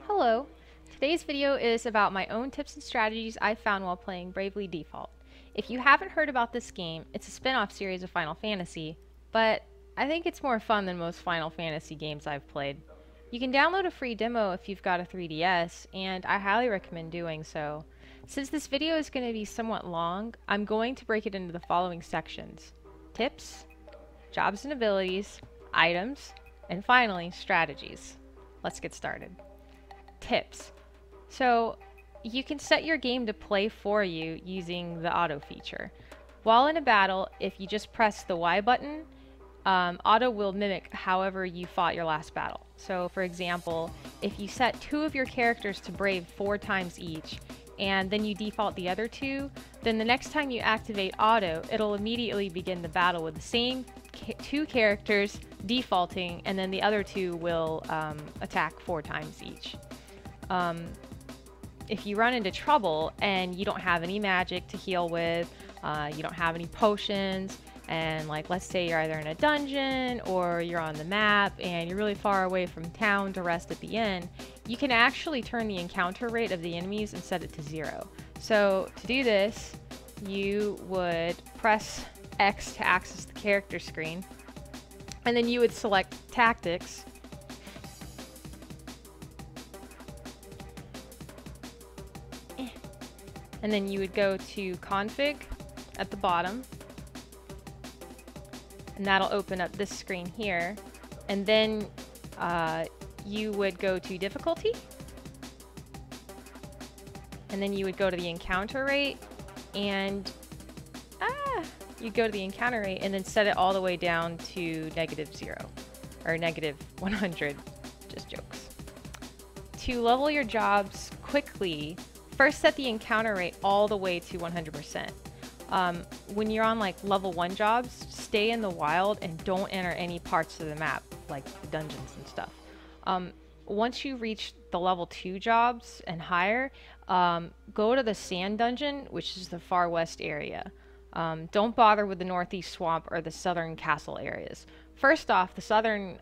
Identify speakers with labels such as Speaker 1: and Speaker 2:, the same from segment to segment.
Speaker 1: Hello. Today's video is about my own tips and strategies I found while playing Bravely Default. If you haven't heard about this game, it's a spin-off series of Final Fantasy, but I think it's more fun than most Final Fantasy games I've played. You can download a free demo if you've got a 3DS, and I highly recommend doing so. Since this video is going to be somewhat long, I'm going to break it into the following sections: tips, jobs and abilities, items, and finally, strategies. Let's get started. Tips. So you can set your game to play for you using the auto feature. While in a battle, if you just press the Y button, auto will mimic however you fought your last battle. So for example, if you set 2 of your characters to brave 4 times each, and then you default the other 2, then the next time you activate auto, it'll immediately begin the battle with the same 2 characters defaulting, and then the other 2 will attack 4 times each. If you run into trouble and you don't have any magic to heal with, you don't have any potions, and like let's say you're either in a dungeon or you're on the map and you're really far away from town to rest at the inn, you can actually turn the encounter rate of the enemies and set it to 0. So to do this, you would press X to access the character screen, and then you would select tactics. And then you would go to config at the bottom, and that'll open up this screen here. And then you would go to difficulty, and then you would go to the encounter rate, and you go to the encounter rate and then set it all the way down to -0 or -100. Just jokes. To level your jobs quickly, first set the encounter rate all the way to 100%. When you're on like level 1 jobs, stay in the wild and don't enter any parts of the map, like the dungeons and stuff. Once you reach the level 2 jobs and higher, go to the sand dungeon, which is the far west area. Don't bother with the northeast swamp or the southern castle areas. First off, the southern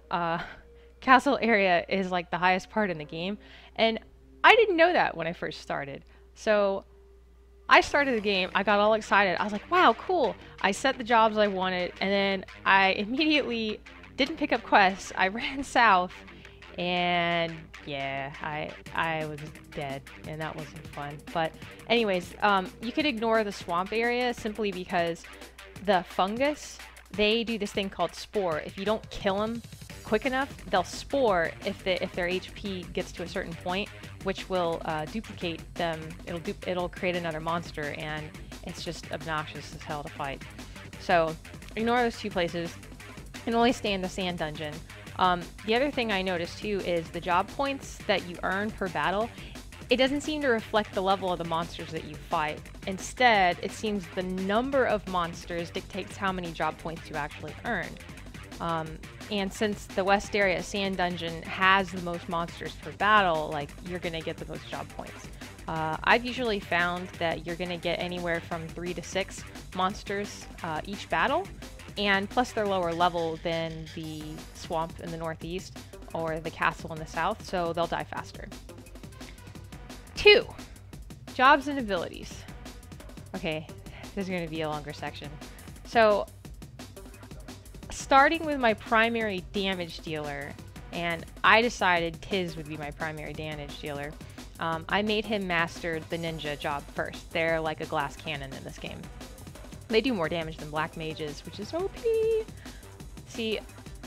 Speaker 1: castle area is like the highest part in the game, and I didn't know that when I first started. So I started the game, I got all excited. I was like, wow, cool. I set the jobs I wanted, and then I immediately didn't pick up quests. I ran south, and yeah, I was dead, and that wasn't fun. But anyways, you could ignore the swamp area simply because the fungus, they do this thing called spore. If you don't kill them quick enough, they'll spore if their HP gets to a certain point, which will duplicate them. It'll create another monster, and it's just obnoxious as hell to fight. So ignore those 2 places and only stay in the sand dungeon. The other thing I noticed too is the job points that you earn per battle. It doesn't seem to reflect the level of the monsters that you fight. Instead, it seems the number of monsters dictates how many job points you actually earn. And since the West Area Sand Dungeon has the most monsters per battle, like, you're gonna get the most job points. I've usually found that you're gonna get anywhere from 3 to 6 monsters each battle, and plus they're lower level than the swamp in the northeast or the castle in the south, so they'll die faster. 2. Jobs and abilities. Okay, this is gonna be a longer section. So starting with my primary damage dealer, and I decided Tiz would be my primary damage dealer. I made him master the ninja job first. They're like a glass cannon in this game. They do more damage than black mages, which is OP. See,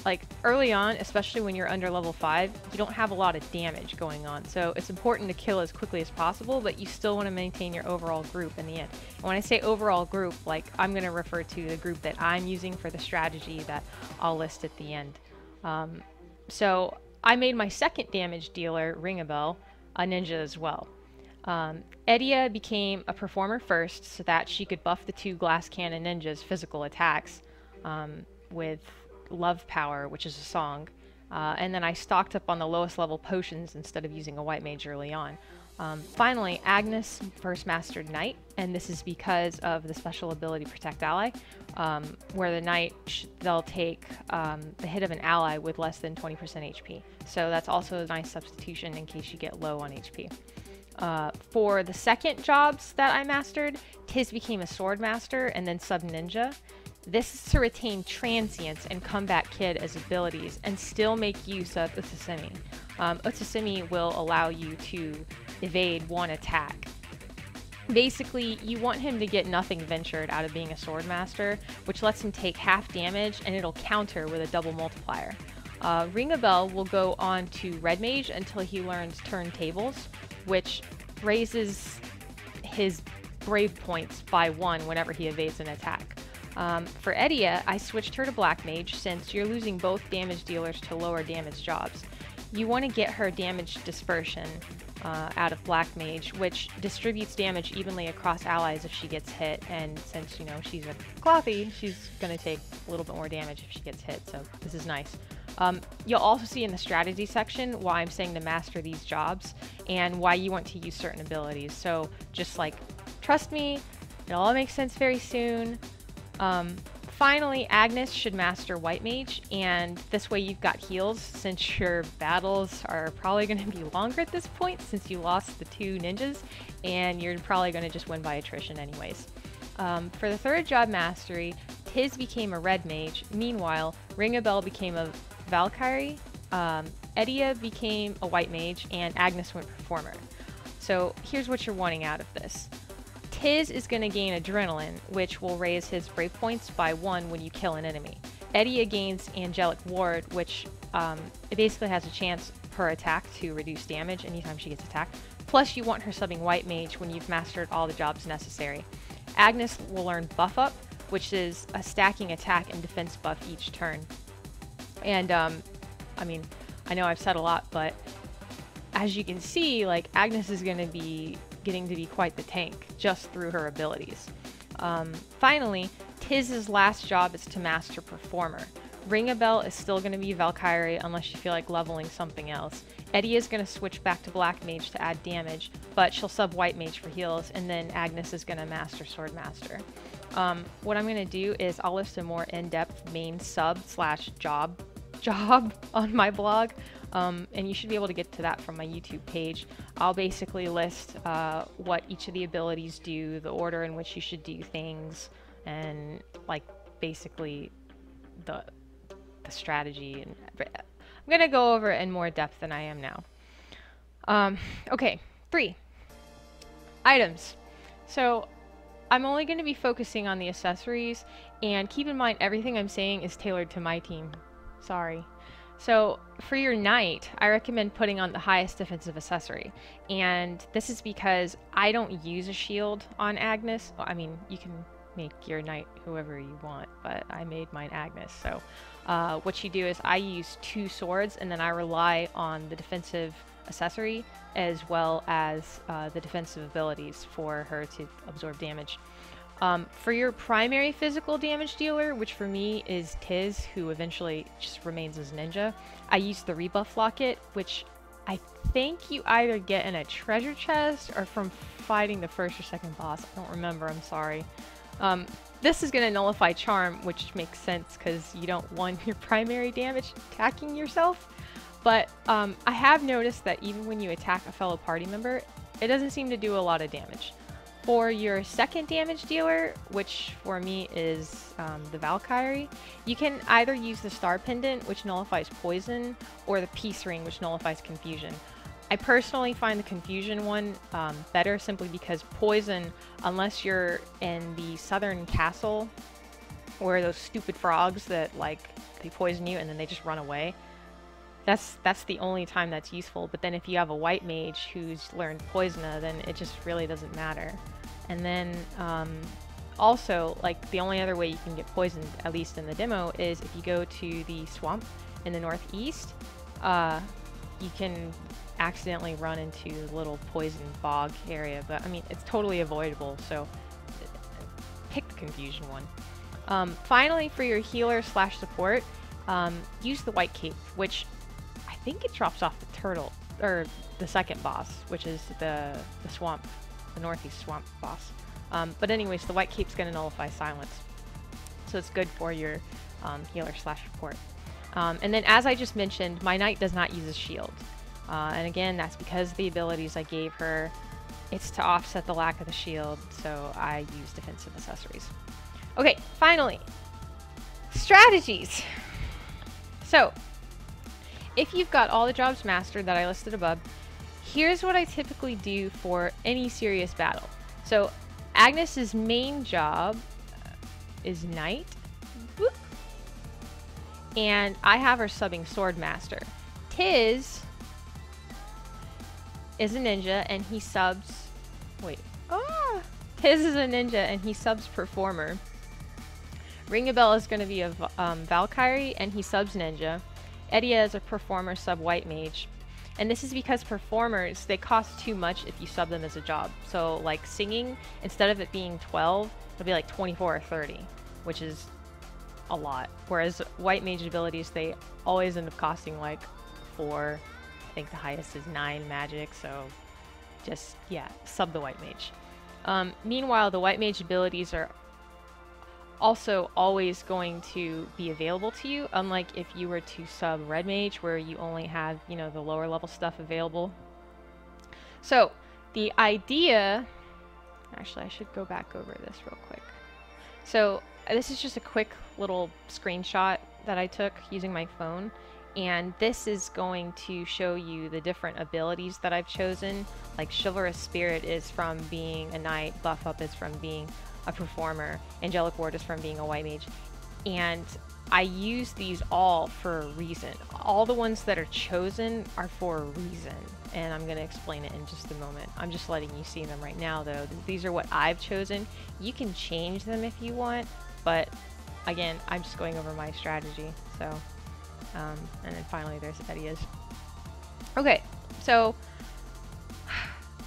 Speaker 1: like early on, especially when you're under level 5, you don't have a lot of damage going on. So it's important to kill as quickly as possible, but you still want to maintain your overall group in the end. And when I say overall group, like, I'm going to refer to the group that I'm using for the strategy that I'll list at the end. So I made my second damage dealer, Ring-a-Bell, a ninja as well. Edia became a performer first so that she could buff the 2 glass cannon ninjas' physical attacks with Love Power, which is a song. And then I stocked up on the lowest level potions instead of using a white mage early on. Finally, Agnes first mastered Knight, and this is because of the special ability Protect Ally, where the Knight, they'll take the hit of an ally with less than 20% HP. So that's also a nice substitution in case you get low on HP. For the second jobs that I mastered, Tiz became a Sword Master and then Sub Ninja. This is to retain Transience and Comeback Kid as abilities and still make use of Utsusimi. Utsusimi will allow you to evade one attack. Basically, you want him to get nothing ventured out of being a Sword Master, which lets him take half damage and it'll counter with a double multiplier. Ring a Bell will go on to Red Mage until he learns Turntables, which raises his Brave points by 1 whenever he evades an attack. For Edia, I switched her to Black Mage since you're losing both damage dealers to lower damage jobs. You want to get her damage dispersion out of Black Mage, which distributes damage evenly across allies if she gets hit, and since, you know, she's a Clothy, she's going to take a little bit more damage if she gets hit, so this is nice. You'll also see in the strategy section why I'm saying to master these jobs and why you want to use certain abilities, so just like, trust me, it'll all make sense very soon. Finally, Agnes should master White Mage, and this way you've got heals since your battles are probably going to be longer at this point since you lost the 2 ninjas, and you're probably going to just win by attrition anyways. For the third job mastery, Tiz became a Red Mage. Meanwhile, Ring a Bell became a Valkyrie, Edia became a White Mage, and Agnes went Performer. So here's what you're wanting out of this. Tiz is going to gain Adrenaline, which will raise his Brave points by 1 when you kill an enemy. Edia gains Angelic Ward, which it basically has a chance per attack to reduce damage anytime she gets attacked. Plus, you want her subbing White Mage when you've mastered all the jobs necessary. Agnes will learn Buff Up, which is a stacking attack and defense buff each turn. And, I mean, I know I've said a lot, but as you can see, like, Agnes is going to be getting to be quite the tank just through her abilities. Finally, Tiz's last job is to master Performer. Ring a Bell is still going to be Valkyrie unless you feel like leveling something else. Eddie is going to switch back to Black Mage to add damage, but she'll sub White Mage for heals, and then Agnes is going to master Sword Master. What I'm going to do is I'll list a more in-depth main sub / job on my blog, and you should be able to get to that from my YouTube page. I'll basically list what each of the abilities do, the order in which you should do things, and like basically the strategy. And I'm gonna go over it in more depth than I am now. Okay, 3 items. So I'm only going to be focusing on the accessories, and keep in mind everything I'm saying is tailored to my team. Sorry. So for your Knight, I recommend putting on the highest defensive accessory, and this is because I don't use a shield on Agnes. Well, I mean, you can make your Knight whoever you want, but I made mine Agnes. So what you do is I use 2 swords, and then I rely on the defensive accessory as well as the defensive abilities for her to absorb damage. For your primary physical damage dealer, which for me is Tiz, who eventually just remains as Ninja, I use the Rebuff Locket, which I think you either get in a treasure chest or from fighting the first or second boss. I don't remember, I'm sorry. This is going to nullify Charm, which makes sense because you don't want your primary damage attacking yourself. But I have noticed that even when you attack a fellow party member, it doesn't seem to do a lot of damage. For your second damage dealer, which for me is the Valkyrie, you can either use the Star Pendant, which nullifies Poison, or the Peace Ring, which nullifies Confusion. I personally find the Confusion one better simply because Poison, unless you're in the Southern Castle, where those stupid frogs that, like, they poison you and then they just run away, that's the only time that's useful. But then if you have a White Mage who's learned Poisona, then it just really doesn't matter. And then also, like, the only other way you can get poisoned, at least in the demo, is if you go to the swamp in the northeast, you can accidentally run into the little poison bog area. But I mean, it's totally avoidable, so pick the Confusion one. Finally, for your healer / support, use the White Cape, which I think it drops off the turtle. or the second boss, which is the swamp, the northeast swamp boss. But anyways, the white cape's going to nullify silence, so it's good for your healer / support. And then, as I just mentioned, my knight does not use a shield, and again, that's because the abilities I gave her. It's to offset the lack of the shield, so I use defensive accessories. Okay, finally, strategies. So, if you've got all the jobs mastered that I listed above, here's what I typically do for any serious battle. So, Agnes's main job is Knight, whoop, and I have her subbing Sword Master. Tiz is a ninja, and he subs... Tiz is a ninja, and he subs Performer. Ringabel is going to be a Valkyrie, and he subs Ninja. Edia is a Performer sub White Mage. And this is because Performers, they cost too much if you sub them as a job. So, like, singing, instead of it being 12, it'll be like 24 or 30, which is a lot. Whereas White Mage abilities, they always end up costing like 4. I think the highest is 9 magic, so just, yeah, sub the White Mage. Meanwhile, the White Mage abilities are also always going to be available to you, unlike if you were to sub Red Mage, where you only have, you know, the lower level stuff available. So, the idea... Actually, I should go back over this real quick. So, this is just a quick little screenshot that I took using my phone. And this is going to show you the different abilities that I've chosen. Like Chivalrous Spirit is from being a knight, Buff Up is from being a performer, Angelic Ward is from being a White Mage. And I use these all for a reason. All the ones that are chosen are for a reason. And I'm going to explain it in just a moment. I'm just letting you see them right now though. These are what I've chosen. You can change them if you want, but again, I'm just going over my strategy. So. And then finally there's Edia's. Okay, so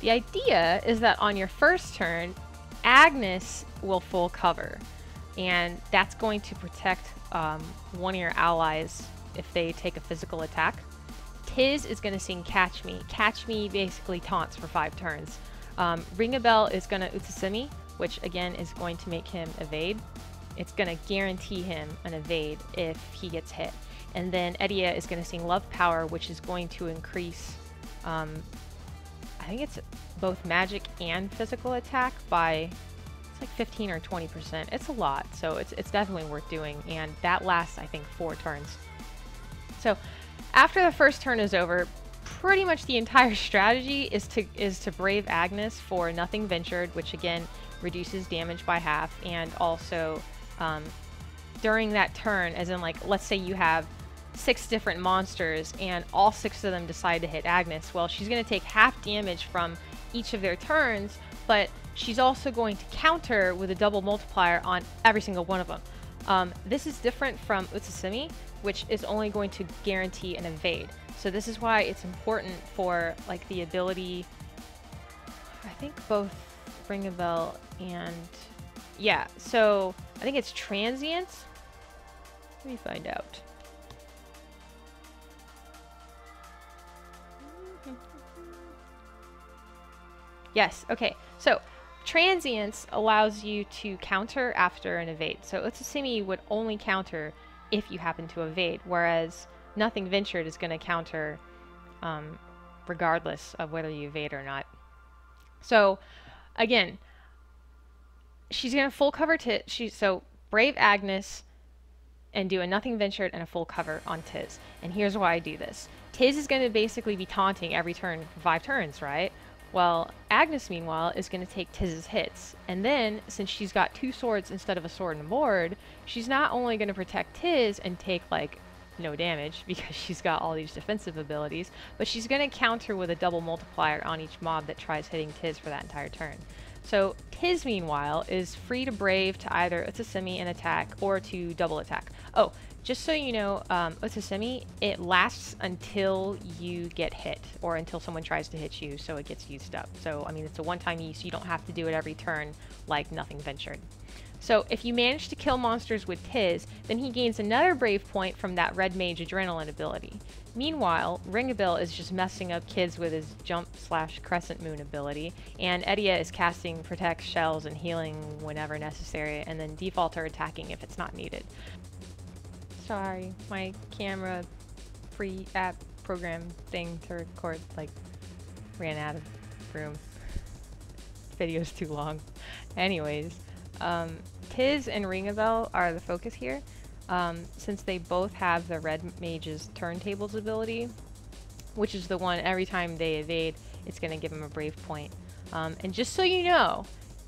Speaker 1: the idea is that on your first turn, Agnes will full cover, and that's going to protect one of your allies if they take a physical attack. Tiz is going to sing Catch Me. Catch Me basically taunts for 5 turns. Ringabel is going to Utsumi, which again is going to make him evade. It's going to guarantee him an evade if he gets hit. And then Edia is going to sing Love Power, which is going to increase, I think it's both magic and physical attack by, it's like 15 or 20%. It's a lot, so it's definitely worth doing. And that lasts, I think, 4 turns. So after the first turn is over, pretty much the entire strategy is to brave Agnes for Nothing Ventured, which again reduces damage by half, and also during that turn, as in like, let's say you have 6 different monsters and all 6 of them decide to hit Agnes, well, she's going to take half damage from each of their turns, but she's also going to counter with a double multiplier on every single one of them. This is different from Utsumi, which is only going to guarantee an evade. So this is why it's important for like the ability, I think both Ring a Bell and, yeah, so I think it's Transience. Let me find out. Yes, okay, so Transience allows you to counter after an evade. So Utsumi would only counter if you happen to evade, whereas Nothing Ventured is going to counter regardless of whether you evade or not. So again, she's going to full cover so brave Agnes and do a Nothing Ventured and a full cover on Tiz. And here's why I do this. Tiz is going to basically be taunting every turn for 5 turns, right? Well, Agnes, meanwhile, is going to take Tiz's hits. And then, since she's got 2 swords instead of a sword and board, she's not only going to protect Tiz and take, like, no damage, because she's got all these defensive abilities, but she's going to counter with a double multiplier on each mob that tries hitting Tiz for that entire turn. So, Tiz, meanwhile, is free to brave to either Utsumi and attack, or to double attack. Oh, just so you know, Utsumi, it lasts until you get hit, or until someone tries to hit you, so it gets used up. So, I mean, it's a one-time use, you don't have to do it every turn like Nothing Ventured. So if you manage to kill monsters with Tiz, then he gains another brave point from that red mage adrenaline ability. Meanwhile, Ringabil is just messing up kids with his jump/crescent moon ability, and Edia is casting protect shells and healing whenever necessary, and then default or attacking if it's not needed. Sorry, my camera free app program thing to record like ran out of room. Video's too long. Anyways, Tiz and Ringabel are the focus here, since they both have the red mage's turntables ability, which is the one every time they evade, it's going to give them a brave point. And just so you know,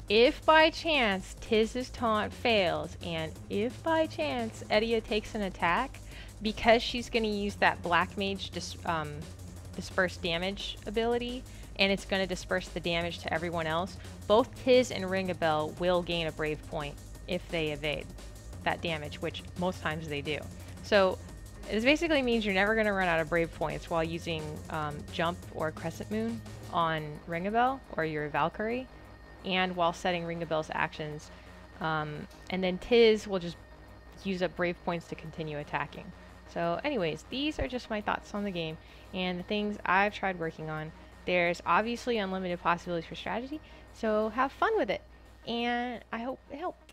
Speaker 1: if by chance Tiz's taunt fails, and if by chance Edia takes an attack, because she's going to use that black mage disperse damage ability, and it's going to disperse the damage to everyone else, both Tiz and Ringabel will gain a brave point if they evade that damage, which most times they do. So this basically means you're never going to run out of brave points while using Jump or Crescent Moon on Ringabel or your Valkyrie, and while setting Ringabel's actions. And then Tiz will just use up brave points to continue attacking. So anyways, these are just my thoughts on the game and the things I've tried working on. There's obviously unlimited possibilities for strategy, so have fun with it, and I hope it helps.